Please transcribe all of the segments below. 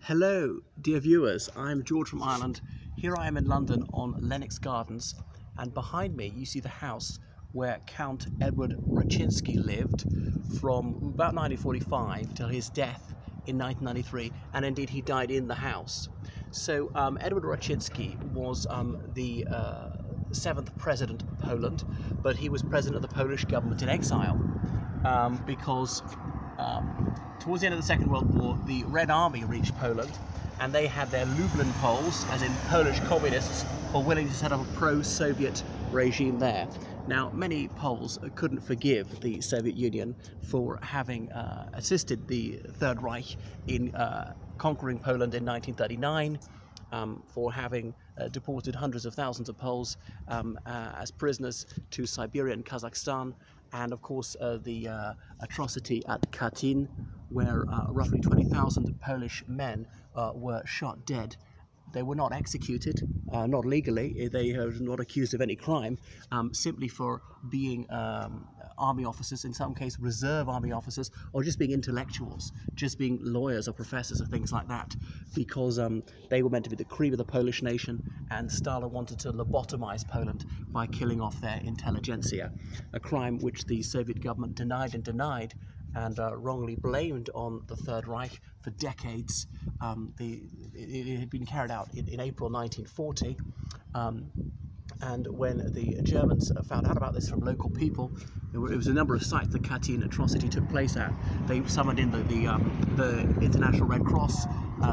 Hello, dear viewers. I'm George from Ireland. Here I am in London on Lennox Gardens, and behind me you see the house where Count Edward Raczynski lived from about 1945 till his death in 1993, and indeed he died in the house. So Edward Raczynski was the seventh president of Poland, but he was president of the Polish government in exile because towards the end of the Second World War, the Red Army reached Poland, and they had their Lublin Poles, as in Polish communists, were willing to set up a pro-Soviet regime there. Now, many Poles couldn't forgive the Soviet Union for having assisted the Third Reich in conquering Poland in 1939, for having deported hundreds of thousands of Poles as prisoners to Siberia and Kazakhstan, and of course the atrocity at Katyn, where roughly 20,000 Polish men were shot dead. They were not executed, not legally. They are not accused of any crime, simply for being army officers, in some cases reserve army officers, or just being intellectuals, just being lawyers or professors or things like that, because they were meant to be the cream of the Polish nation, and Stalin wanted to lobotomize Poland by killing off their intelligentsia, a crime which the Soviet government denied and wrongly blamed on the Third Reich for decades. It had been carried out in April 1940, and when the Germans found out about this from local people, it was a number of sites the Katyn atrocity took place at. They summoned in the International Red Cross,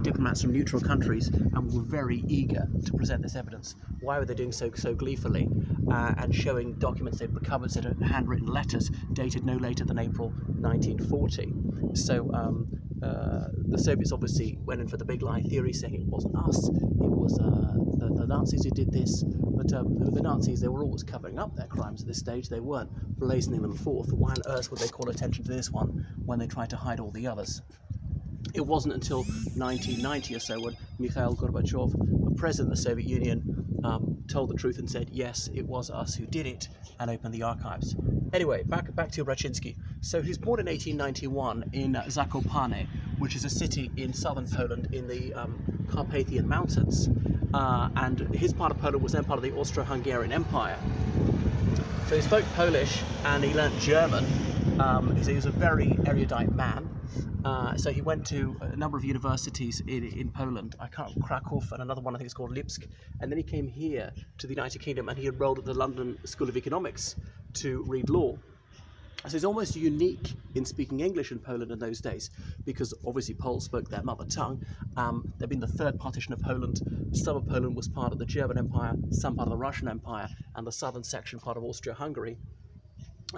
diplomats from neutral countries, and were very eager to present this evidence. Why were they doing so gleefully, and showing documents they'd recovered, said handwritten letters dated no later than April 1940. So the Soviets obviously went in for the big lie theory, saying it wasn't us, it was the Nazis who did this. But the Nazis, they were always covering up their crimes at this stage. They weren't blazoning them forth. Why on earth would they call attention to this one when they tried to hide all the others? It wasn't until 1990 or so when Mikhail Gorbachev, the president of the Soviet Union, told the truth and said, yes, it was us who did it, and opened the archives. Anyway, back to Raczynski. So he was born in 1891 in Zakopane, which is a city in southern Poland in the Carpathian Mountains. And his part of Poland was then part of the Austro-Hungarian Empire. So he spoke Polish and he learnt German. He was a very erudite man. So he went to a number of universities in Poland, Krakow, and another one I think is called Lipsk, and then he came here to the United Kingdom and he enrolled at the London School of Economics to read law. So he's almost unique in speaking English in Poland in those days, because obviously Poles spoke their mother tongue. There'd been the third partition of Poland. Some of Poland was part of the German Empire, some part of the Russian Empire, and the southern section part of Austria-Hungary.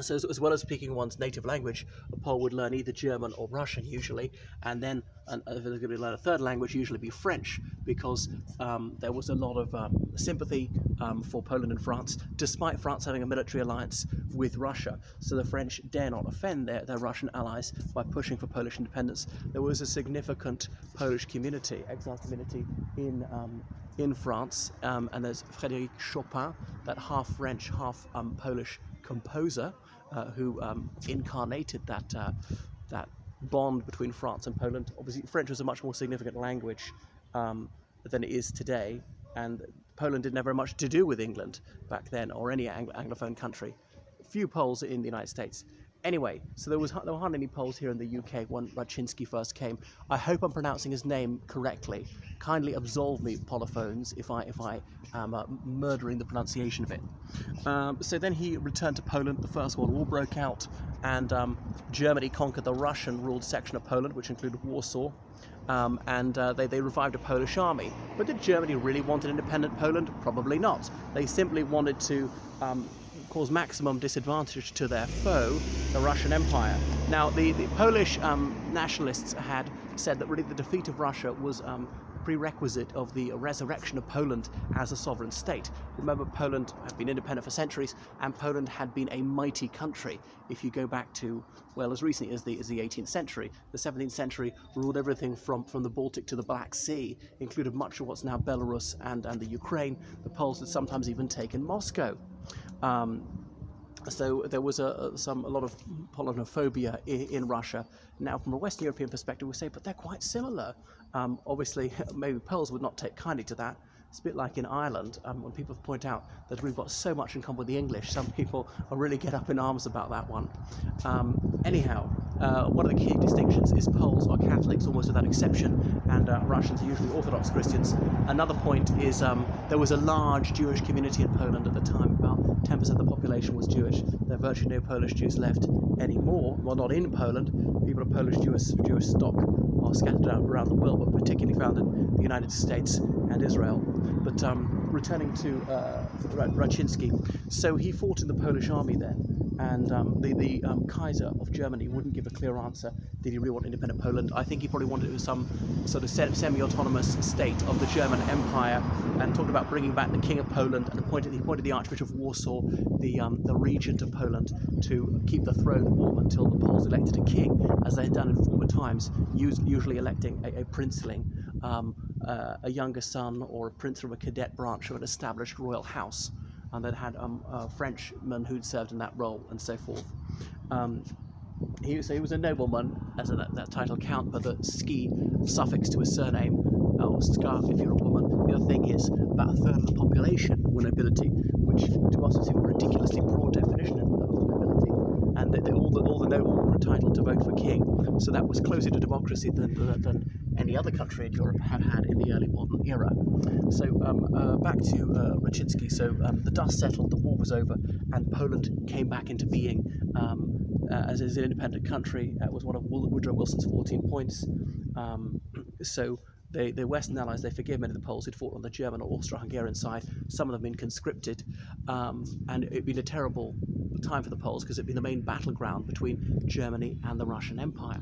So as well as speaking one's native language, a Pole would learn either German or Russian usually, and then if they're going to learn a third language, usually be French, because there was a lot of sympathy for Poland and France, despite France having a military alliance with Russia. So the French dare not offend their Russian allies by pushing for Polish independence. There was a significant Polish community, exile community in France, and there's Frédéric Chopin, that half French, half Polish composer, who incarnated that bond between France and Poland. Obviously, French was a much more significant language than it is today, and Poland didn't have very much to do with England back then, or any Anglophone country. Few Poles in the United States. Anyway, so there were hardly any Poles here in the UK when Raczynski first came. I hope I'm pronouncing his name correctly. Kindly absolve me, Polophones, if I am murdering the pronunciation of it. So then he returned to Poland. The First World War broke out, and Germany conquered the Russian-ruled section of Poland, which included Warsaw. And they revived a Polish army. But did Germany really want an independent Poland? Probably not. They simply wanted to cause maximum disadvantage to their foe, the Russian Empire. Now, the Polish nationalists had said that really the defeat of Russia was prerequisite of the resurrection of Poland as a sovereign state. Remember, Poland had been independent for centuries, and Poland had been a mighty country. If you go back to, well, as recently as the 18th century, the 17th century ruled everything from the Baltic to the Black Sea, included much of what's now Belarus and the Ukraine. The Poles had sometimes even taken Moscow. So there was a lot of Polonophobia in Russia. Now, from a Western European perspective, we say, but they're quite similar. Obviously, maybe Poles would not take kindly to that. It's a bit like in Ireland, when people point out that we've got so much in common with the English. Some people really get up in arms about that one. Anyhow, one of the key distinctions is Poles are Catholics almost without exception, and Russians are usually Orthodox Christians. Another point is there was a large Jewish community in Poland at the time. About 10% of the population was Jewish. There are virtually no Polish Jews left anymore. Well, not in Poland. People of Polish Jewish stock are scattered out around the world, but particularly found in the United States and Israel. But returning to Raczynski, so he fought in the Polish army then, and the Kaiser of Germany wouldn't give a clear answer. Did he really want independent Poland? I think he probably wanted it was some sort of semi-autonomous state of the German Empire, and talked about bringing back the King of Poland, and he appointed the Archbishop of Warsaw, the regent of Poland, to keep the throne warm until the Poles elected a king, as they had done in former times, usually electing a princeling, a younger son or a prince from a cadet branch of an established royal house, and that had Frenchmen who'd served in that role and so forth. He was a nobleman, as that title count, but the ski suffix to his surname, or scarf if you're a woman. The other thing is about a third of the population were nobility, which to us is a ridiculously broad definition of nobility, and that all the noblemen were entitled to vote for king. So that was closer to democracy than any other country in Europe had in the early modern era. So back to Raczynski. So the dust settled, the war was over, and Poland came back into being as an independent country. That was one of Woodrow Wilson's 14 points. So the Western Allies, they forgave many of the Poles who'd fought on the German or Austro-Hungarian side. Some of them been conscripted, and it'd been a terrible time for the Poles because it'd been the main battleground between Germany and the Russian Empire.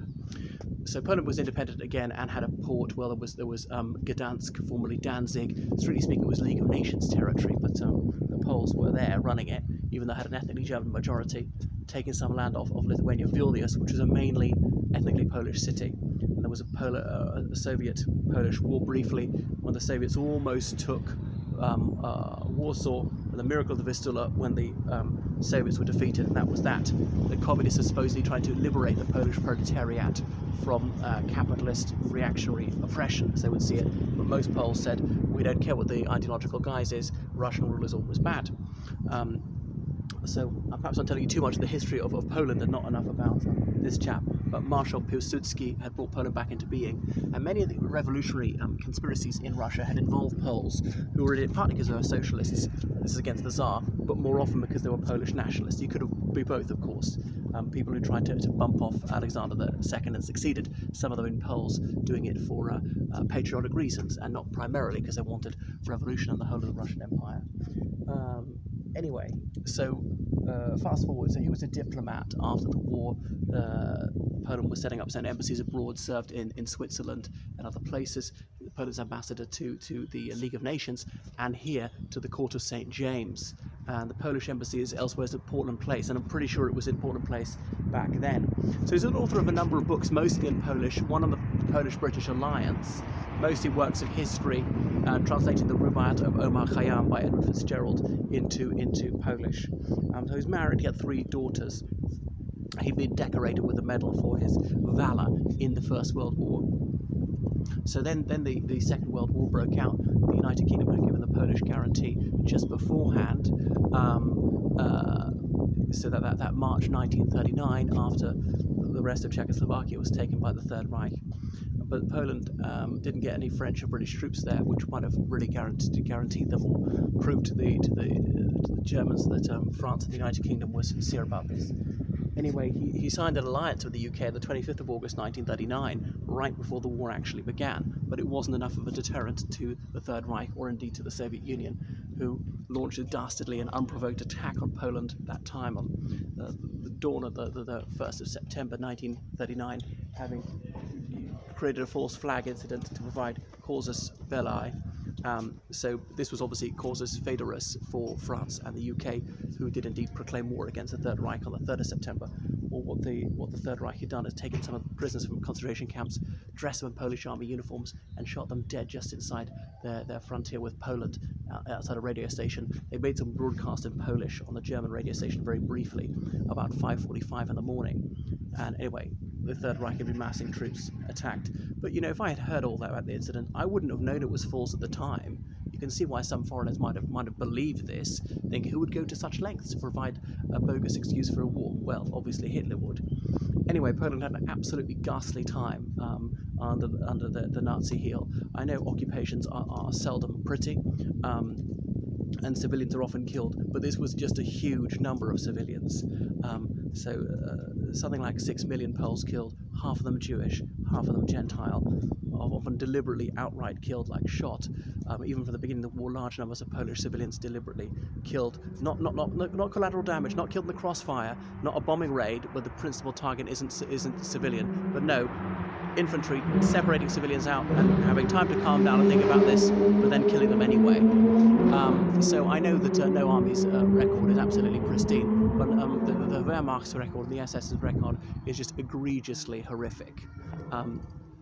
So Poland was independent again and had a port. Well, there was Gdansk, formerly Danzig. Strictly speaking, it was League of Nations territory, but the Poles were there running it, even though it had an ethnically German majority, taking some land off of Lithuania, Vilnius, which was a mainly ethnically Polish city. And there was a Soviet-Polish war briefly when the Soviets almost took Warsaw, and the miracle of the Vistula when the Soviets were defeated, and that was that. The communists are supposedly trying to liberate the Polish proletariat from capitalist reactionary oppression, as they would see it. But most Poles said, we don't care what the ideological guise is, Russian rule is always bad. So perhaps I'm telling you too much of the history of Poland and not enough about this chap. But Marshal Piłsudski had brought Poland back into being, and many of the revolutionary conspiracies in Russia had involved Poles, who were in it partly because they were socialists, this is against the Tsar, but more often because they were Polish nationalists. You could be both, of course. People who tried to bump off Alexander II and succeeded, some of them in Poles, doing it for patriotic reasons and not primarily because they wanted revolution in the whole of the Russian Empire. Anyway, so fast forward, so he was a diplomat after the war. Poland was setting up its own embassies abroad, served in Switzerland and other places. Poland's ambassador to the League of Nations, and here to the Court of St. James. And the Polish embassy is elsewhere at Portland Place, and I'm pretty sure it was in Portland Place back then. So he's an author of a number of books, mostly in Polish, one on the Polish-British alliance, mostly works of history, translating the Rubaiyat of Omar Khayyam by Edward Fitzgerald into Polish. So he's married, he had 3 daughters. He'd been decorated with a medal for his valour in the First World War. So then the Second World War broke out. The United Kingdom had given the Polish guarantee just beforehand. So that March 1939, after the rest of Czechoslovakia was taken by the Third Reich. But Poland didn't get any French or British troops there, which might have really guaranteed them or proved to the Germans that France and the United Kingdom were sincere about this. Anyway, he signed an alliance with the UK on the 25th of August 1939, right before the war actually began, but it wasn't enough of a deterrent to the Third Reich or indeed to the Soviet Union, who launched a dastardly and unprovoked attack on Poland that time on the dawn of the 1st of September 1939, having created a false flag incident to provide casus belli. So this was obviously casus foederis for France and the UK, who did indeed proclaim war against the Third Reich on the 3rd of September. Or what the Third Reich had done is taken some of the prisoners from concentration camps, dressed them in Polish army uniforms, and shot them dead just inside their frontier with Poland, outside a radio station. They made some broadcast in Polish on the German radio station very briefly, about 5:45 in the morning. And anyway, the Third Reich had been massing troops attacked. But if I had heard all that about the incident, I wouldn't have known it was false at the time. You can see why some foreigners might have believed this. Think who would go to such lengths to provide a bogus excuse for a war? Well, obviously Hitler would. Anyway, Poland had an absolutely ghastly time under the Nazi heel. I know occupations are seldom pretty, and civilians are often killed, but this was just a huge number of civilians. Something like 6 million Poles killed, half of them Jewish, half of them Gentile, often deliberately outright killed, like shot. Even from the beginning of the war, large numbers of Polish civilians deliberately killed. Not collateral damage, not killed in the crossfire, not a bombing raid where the principal target isn't civilian, but no, infantry separating civilians out and having time to calm down and think about this, but then killing them anyway. So I know that no army's record is absolutely pristine, but the Wehrmacht's record, the SS's record, is just egregiously horrific.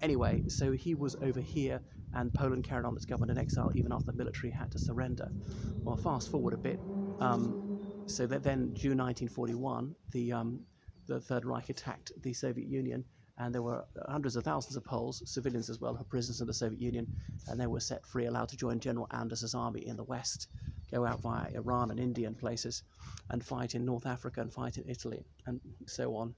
Anyway, so he was over here, and Poland carried on its government in exile even after the military had to surrender. Well, fast forward a bit. So that then, June 1941, the Third Reich attacked the Soviet Union, and there were hundreds of thousands of Poles, civilians as well, who were prisoners in the Soviet Union, and they were set free, allowed to join General Anders's army in the West, go out via Iran and India and places, and fight in North Africa and fight in Italy, and so on.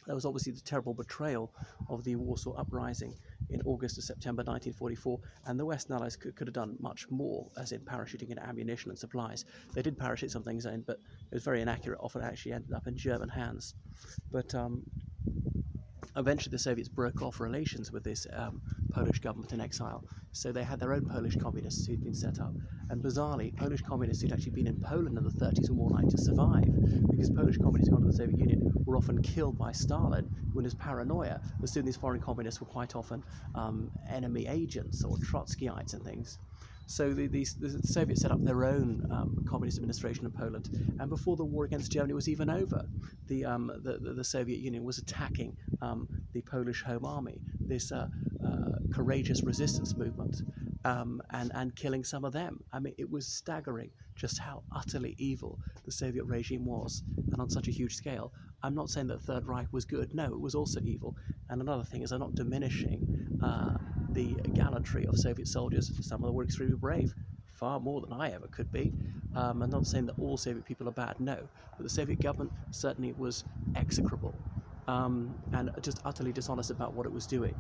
There was obviously the terrible betrayal of the Warsaw Uprising in August to September 1944, and the Western Allies could have done much more, as in parachuting in ammunition and supplies. They did parachute some things in, but it was very inaccurate, often actually ended up in German hands. But eventually the Soviets broke off relations with this Polish government in exile, so they had their own Polish communists who'd been set up. And bizarrely, Polish communists who'd actually been in Poland in the 30s were more likely to survive, because Polish communists who went to the Soviet Union were often killed by Stalin when his paranoia. As soon these foreign communists were quite often enemy agents or Trotskyites and things. So the Soviets set up their own communist administration in Poland, and before the war against Germany was even over, the Soviet Union was attacking the Polish Home Army, this courageous resistance movement, and killing some of them. I mean, it was staggering just how utterly evil the Soviet regime was, and on such a huge scale. I'm not saying that the Third Reich was good. No, it was also evil. And another thing is, I'm not diminishing the gallantry of Soviet soldiers. Some of them were extremely brave, far more than I ever could be. I'm not saying that all Soviet people are bad, no. But the Soviet government certainly was execrable. And just utterly dishonest about what it was doing.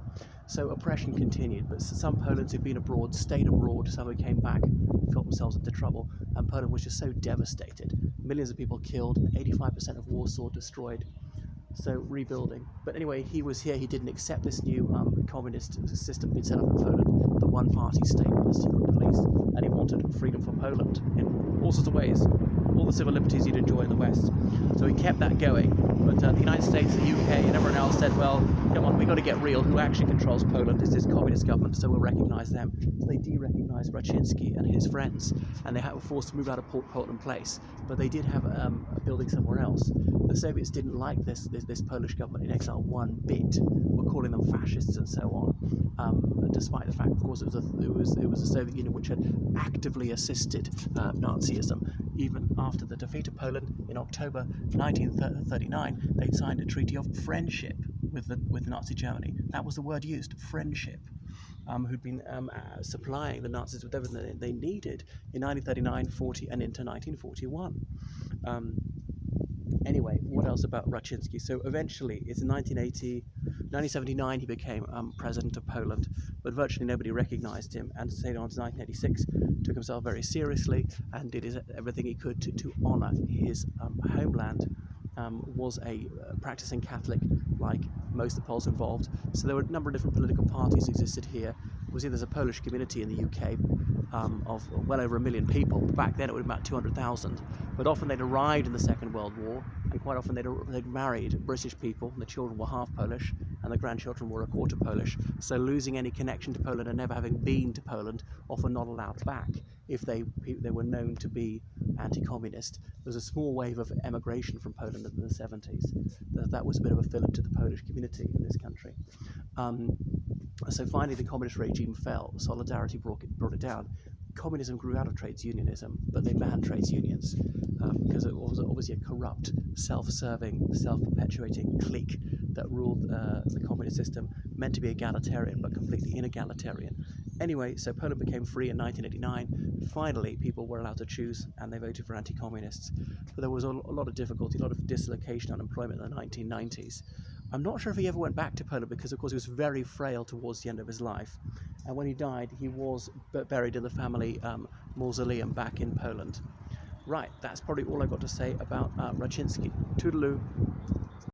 So oppression continued, but some Poland's who'd been abroad stayed abroad, some who came back got themselves into trouble, and Poland was just so devastated. Millions of people killed, 85% of Warsaw destroyed, so rebuilding. But anyway, he was here, he didn't accept this new communist system being set up in Poland, the one-party state with the secret police, and he wanted freedom for Poland in all sorts of ways, all the civil liberties you'd enjoy in the West. So he kept that going. But the United States, the UK, and everyone else said, well, come on, we've got to get real. Who actually controls Poland is this communist government, so we'll recognise them. So they de-recognised Raczynski and his friends, and they were forced to move out of Portland Place. But they did have a building somewhere else. The Soviets didn't like this Polish government in exile one bit. Were calling them fascists and so on, despite the fact, of course, it was the Soviet Union which had actively assisted Nazism. Even after the defeat of Poland in October 1939, they'd signed a treaty of friendship with Nazi Germany. That was the word used, friendship. Who'd been supplying the Nazis with everything they needed in 1939, 40, and into 1941. Anyway, what else about Raczynski? So eventually, it's in 1979 he became president of Poland, but virtually nobody recognized him, and stayed on to 1986, took himself very seriously, and did everything he could to honor his homeland. Was a practicing Catholic, like most of the Poles involved. So there were a number of different political parties existed here. There's a Polish community in the UK of well over 1 million people. Back then it would be about 200,000. But often they'd arrived in the Second World War, and quite often they'd married British people, and the children were half Polish, and the grandchildren were a quarter Polish. So losing any connection to Poland and never having been to Poland, often not allowed back if they were known to be anti-communist. There was a small wave of emigration from Poland in the 70s. That was a bit of a fillip to the Polish community in this country. So finally the communist regime fell. Solidarity brought it down. communism grew out of trades unionism, but they banned trades unions because it was obviously a corrupt, self-serving, self-perpetuating clique that ruled the communist system, meant to be egalitarian but completely inegalitarian. Anyway, so Poland became free in 1989. Finally, people were allowed to choose, and they voted for anti-communists. But there was a lot of difficulty, a lot of dislocation, unemployment in the 1990s. I'm not sure if he ever went back to Poland because, of course, he was very frail towards the end of his life. And when he died, he was buried in the family mausoleum back in Poland. Right, that's probably all I've got to say about Raczynski. Toodaloo.